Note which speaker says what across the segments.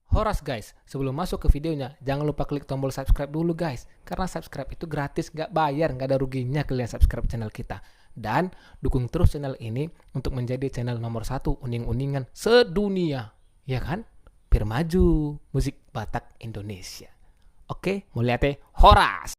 Speaker 1: Horas guys, sebelum masuk ke videonya, jangan lupa klik tombol subscribe dulu guys. Karena subscribe itu gratis, gak bayar, gak ada ruginya kalian subscribe channel kita. Dan dukung terus channel ini untuk menjadi channel nomor 1 uning-uningan sedunia. Ya kan? Biar maju musik Batak Indonesia. Oke, muliate Horas!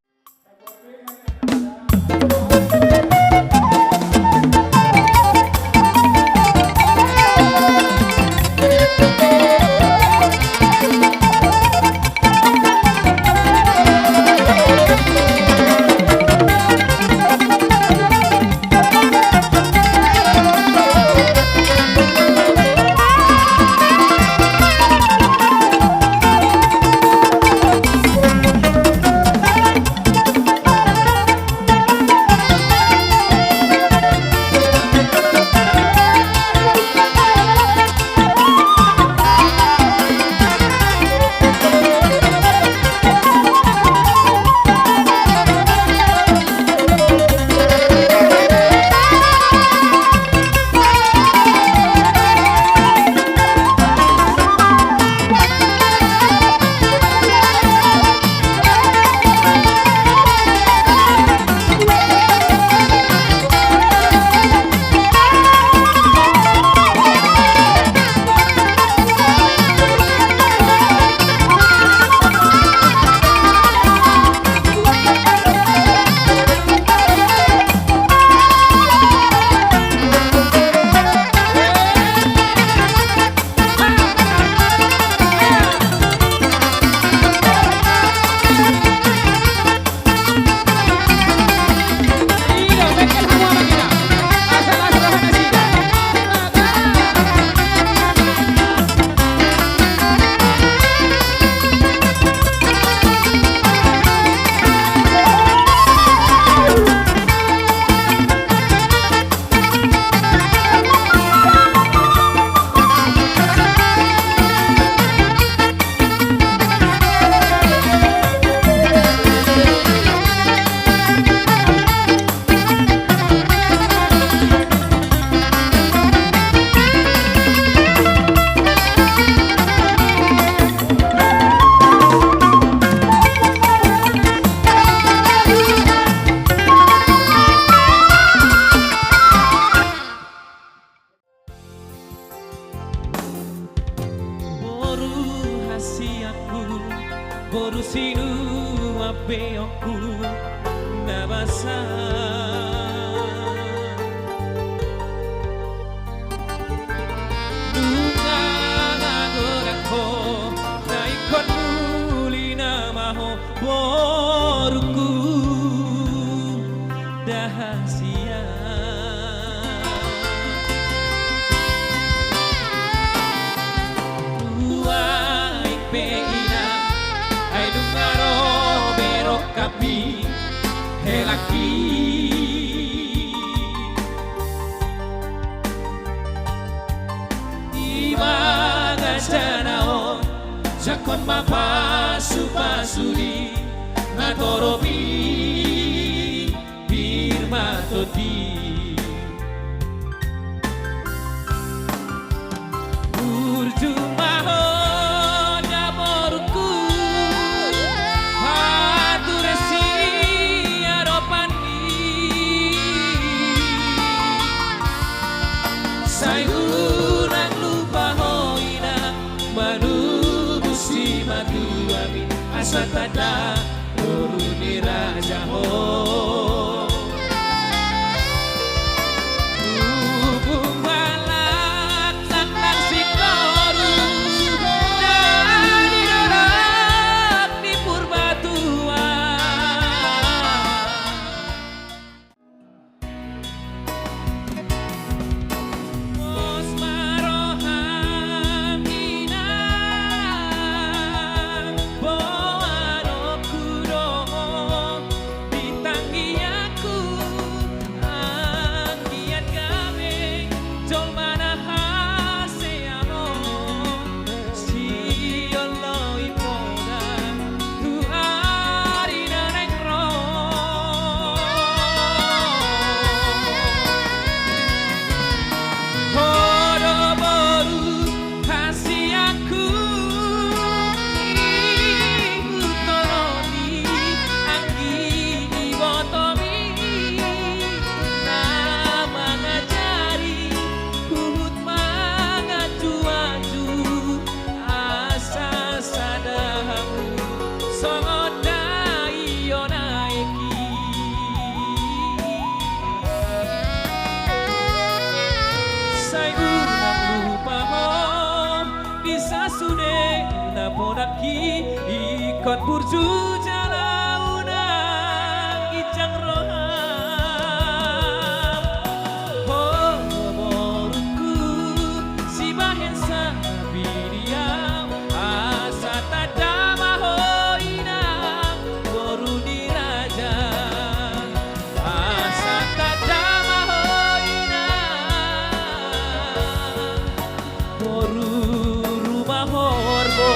Speaker 2: Boru sinu apeoku nabasa Dunga ngadorako naikon muli namaho boruku dahasia Tuai peina ai dungaro berok kapi helaki Imaga janao jakon mapasu pasuri matorobi birmatoti Urjumaho daborku Haturesi aropani Sayurang lupa hoina Manubusi matuami Asatada Uruni raja ho Boa no kuro, bintang sude na ponaki ikon burju jalauna ijang roham oh moruku si bahen sabidiam asa tadama hoina boru diraja asa tadama hoina boru rumah horbo.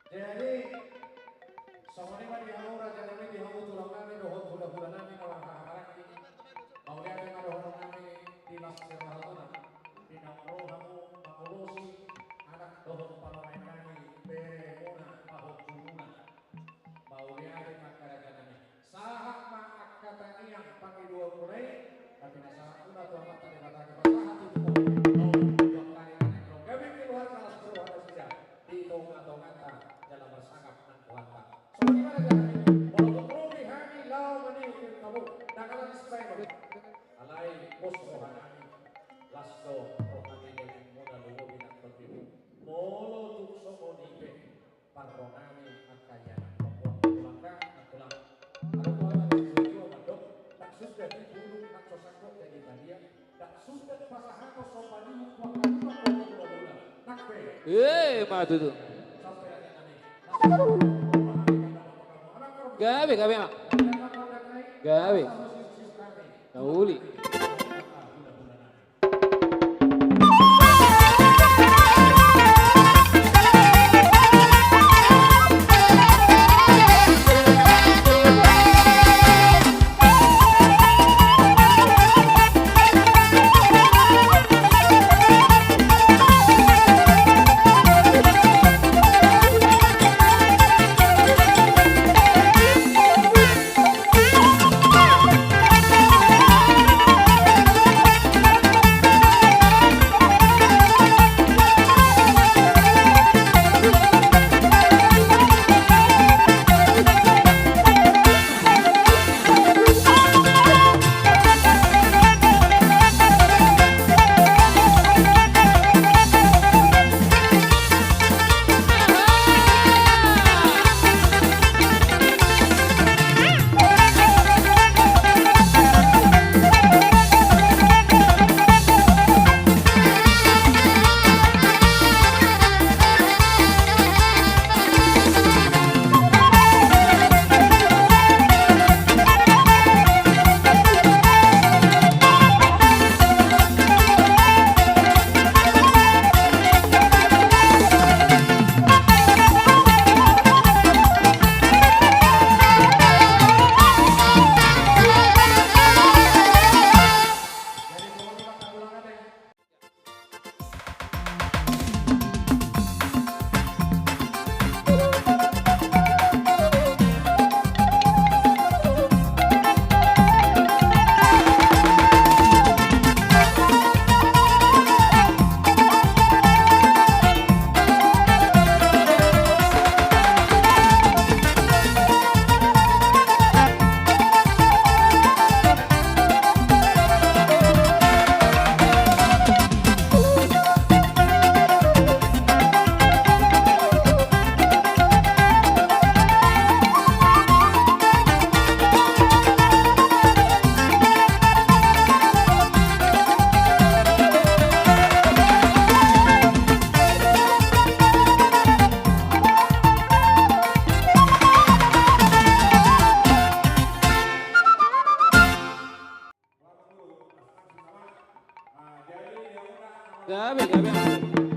Speaker 3: Jadi somoni mah dihamu raja nami dihamu tulang nami dohon sudah bulan nami kawan kaharak di mau lihat yang ada dohon nami di las sebahatuna di nangro hamu makulusi anak dohon pamain nami beremuna pahok jumuna mau lihat yang raja nami sahak ma akatani yang panggil dua mulai tapi nasahat tuna tuan mata di mata kepasahan itu mau dua kali nekro kami keluar kalas keluar sudah di tonga-tonga dalam bersangkap dan kuasa. So gimana caranya? Walaupun Robi Hani lau mani kamu nakalan Spain. Alai bos rohani lasto rohani dengan modal Robi nak bertipu. Molo tuk somo nipe parronami akaya pokok tulang. Aku ada sesuatu mandok tak sudah diburu nak sosakot jadi dia tak
Speaker 2: Matu tuh. Gawe, gawe, mak. Gawe. Tauli. Gawe, gawe.